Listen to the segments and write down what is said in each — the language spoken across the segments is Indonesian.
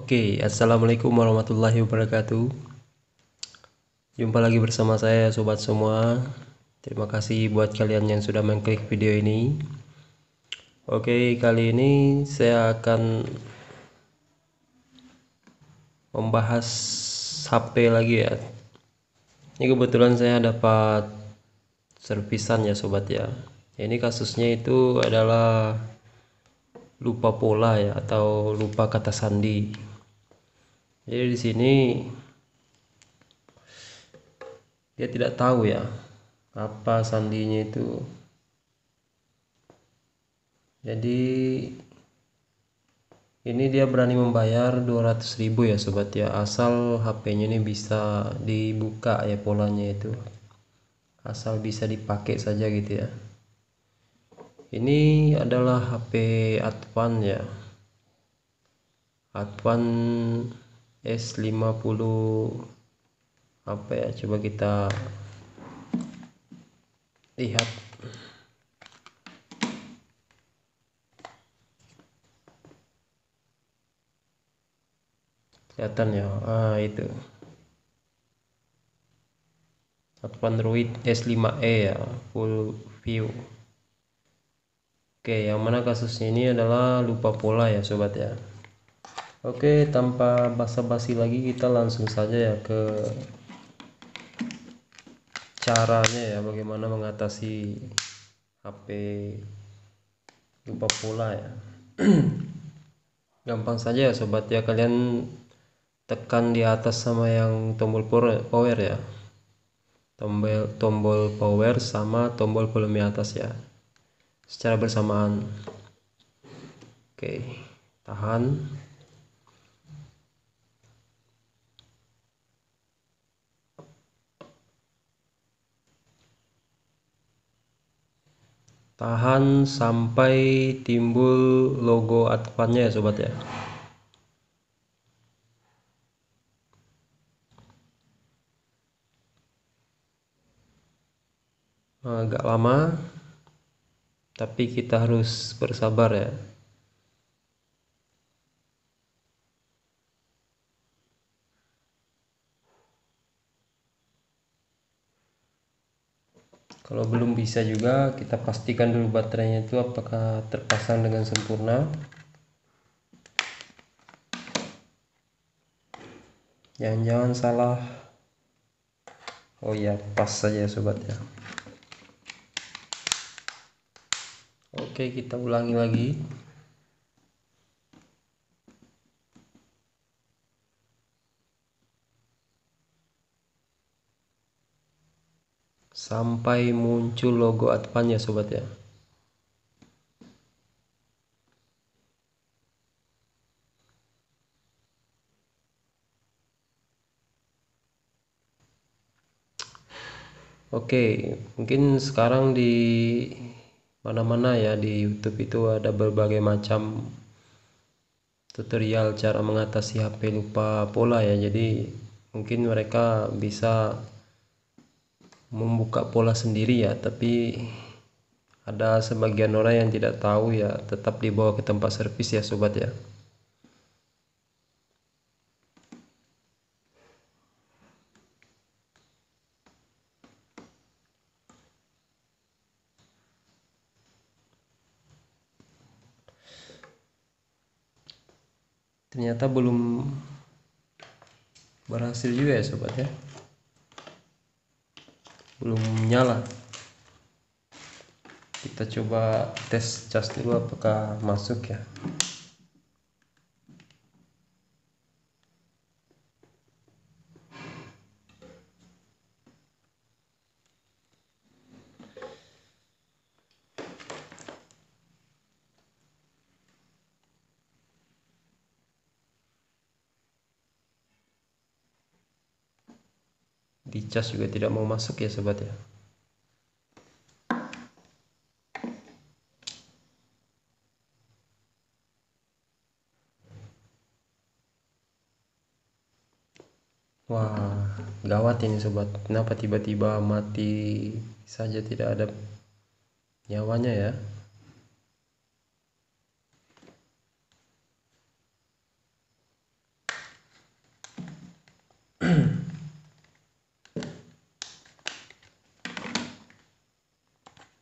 Oke, assalamualaikum warahmatullahi wabarakatuh. Jumpa lagi bersama saya, sobat semua. Terima kasih buat kalian yang sudah mengklik video ini. Oke, kali ini saya akan membahas HP lagi ya. Ini kebetulan saya dapat servisan ya, sobat ya. Ini kasusnya itu adalah lupa pola ya, atau lupa kata sandi. Jadi di sini dia tidak tahu ya apa sandinya itu. Jadi ini dia berani membayar 200.000 ya sobat ya, asal HP-nya ini bisa dibuka ya, polanya itu asal bisa dipakai saja gitu ya. Ini adalah HP Advan ya, Advan S50 apa ya, coba kita lihat. Kelihatan ya, itu Advan Android S5e ya, full view. Oke, yang mana kasusnya ini adalah lupa pola ya sobat ya. Oke, tanpa basa-basi lagi kita langsung saja ya ke caranya ya, bagaimana mengatasi HP lupa pola ya. Gampang saja ya sobat ya, kalian tekan di atas sama yang tombol power ya, tombol power sama tombol volume atas ya, secara bersamaan. Oke, tahan. Tahan sampai timbul logo Advan-nya ya sobat ya. Agak lama, tapi kita harus bersabar ya. Kalau belum bisa juga, kita pastikan dulu baterainya itu apakah terpasang dengan sempurna. Jangan-jangan salah. Oh ya, pas saja sobat ya. Oke, kita ulangi lagi. Sampai muncul logo Advan ya sobat ya. Oke, mungkin sekarang di mana-mana ya di YouTube itu ada berbagai macam tutorial cara mengatasi HP lupa pola ya. Jadi mungkin mereka bisa membuka pola sendiri ya, tapi ada sebagian orang yang tidak tahu ya, tetap dibawa ke tempat servis ya sobat ya. Ternyata belum berhasil juga ya sobat ya, belum nyala. Kita coba tes cas dulu apakah masuk ya. Di cas juga tidak mau masuk ya sobat ya. Wah, gawat ini sobat. Kenapa tiba-tiba mati saja, tidak ada nyawanya ya.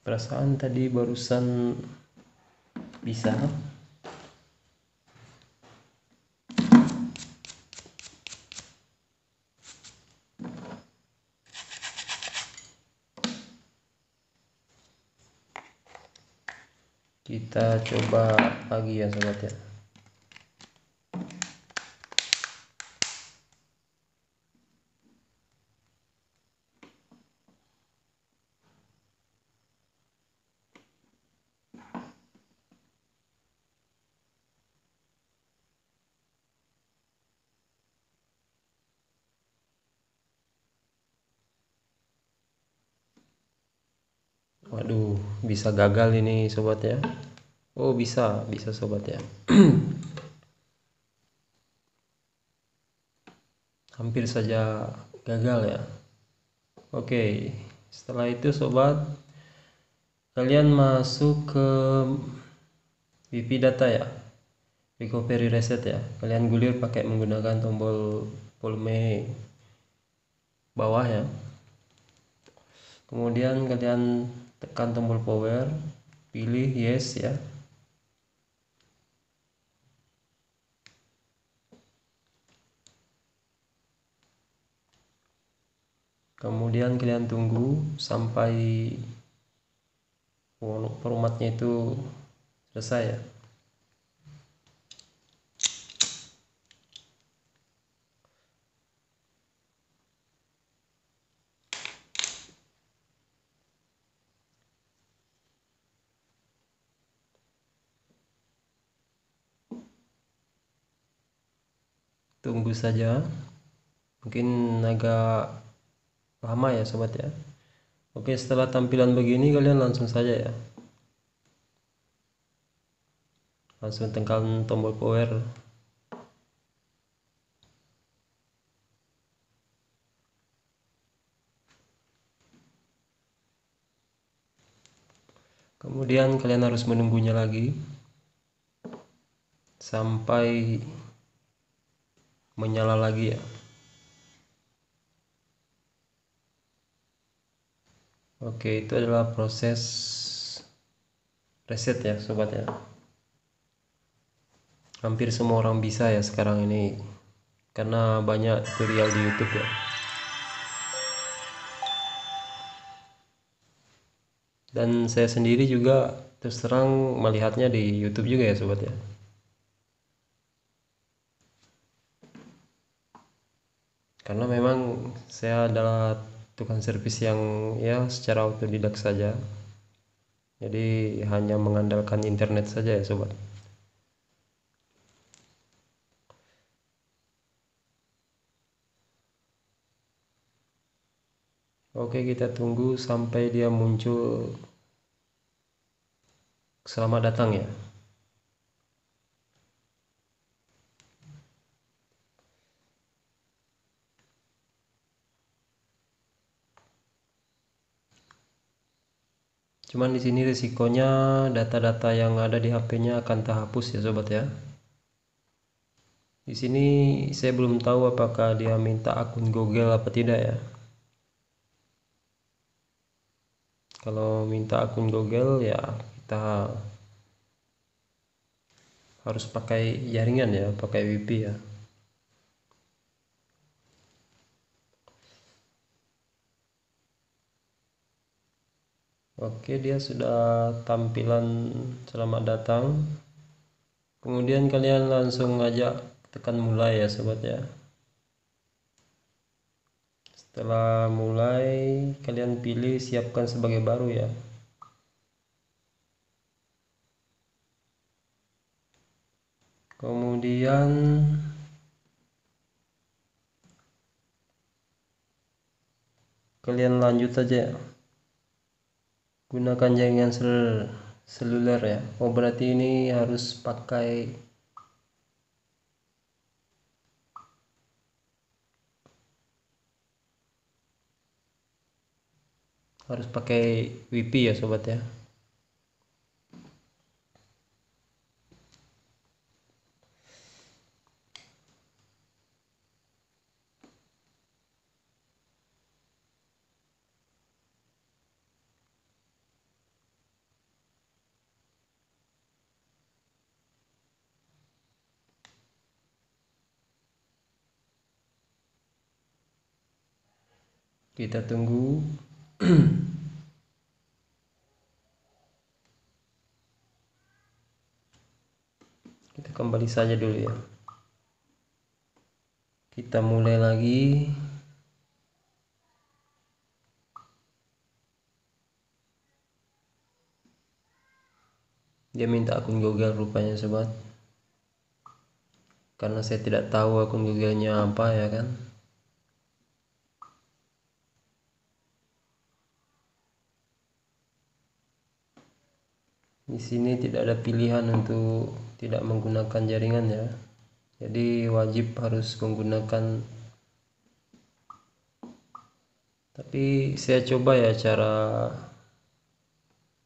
Perasaan tadi barusan bisa. Kita coba lagi ya sobat ya. Waduh, bisa gagal ini sobat ya. Oh, bisa sobat ya. Hampir saja gagal ya. Oke, setelah itu sobat, kalian masuk ke WP data ya, recovery reset ya. Kalian gulir pakai menggunakan tombol volume bawah ya. Kemudian kalian tekan tombol power, pilih yes ya. Kemudian kalian tunggu sampai formatnya itu selesai ya. Tunggu saja, mungkin agak lama ya sobat ya. Oke, setelah tampilan begini kalian langsung saja ya, langsung tekan tombol power. Kemudian kalian harus menunggunya lagi sampai menyala lagi ya. Oke, itu adalah proses reset ya sobat ya. Hampir semua orang bisa ya sekarang ini, karena banyak tutorial di YouTube ya. Dan saya sendiri juga terus terang melihatnya di YouTube juga ya sobat ya. Karena memang saya adalah tukang servis yang ya secara autodidak saja. Jadi hanya mengandalkan internet saja ya sobat. Oke, kita tunggu sampai dia muncul selamat datang ya. Cuman di sini risikonya data-data yang ada di HP-nya akan terhapus ya sobat ya. Di sini saya belum tahu apakah dia minta akun Google apa tidak ya. Kalau minta akun Google ya kita harus pakai jaringan ya, pakai WiFi ya. Oke, dia sudah tampilan selamat datang. Kemudian kalian langsung aja tekan mulai ya sobat ya. Setelah mulai kalian pilih siapkan sebagai baru ya. Kemudian kalian lanjut saja ya. Gunakan jaringan seluler ya. Oh, berarti ini harus pakai WiFi ya sobat ya. Kita tunggu. Kita kembali saja dulu ya. Kita mulai lagi. Dia minta akun Google rupanya sobat, karena saya tidak tahu akun Google-nya apa ya kan. Di sini tidak ada pilihan untuk tidak menggunakan jaringan ya. Jadi wajib harus menggunakan. Tapi saya coba ya cara,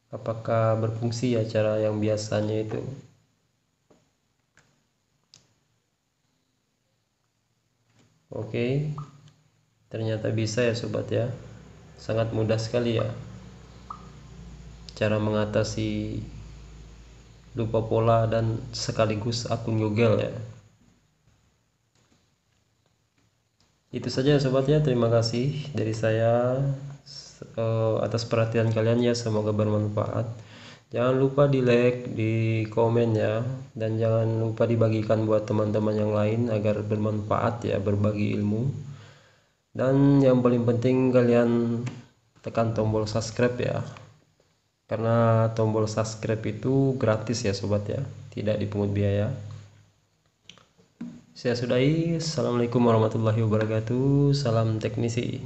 apakah berfungsi ya cara yang biasanya itu. Oke, ternyata bisa ya sobat ya. Sangat mudah sekali ya cara mengatasi lupa pola dan sekaligus akun Google ya. Itu saja sobat ya, terima kasih dari saya atas perhatian kalian ya, semoga bermanfaat. Jangan lupa di like, di komen ya, dan jangan lupa dibagikan buat teman-teman yang lain agar bermanfaat ya, berbagi ilmu. Dan yang paling penting kalian tekan tombol subscribe ya, karena tombol subscribe itu gratis ya sobat ya, tidak dipungut biaya. Saya sudahi. Assalamualaikum warahmatullahi wabarakatuh. Salam teknisi.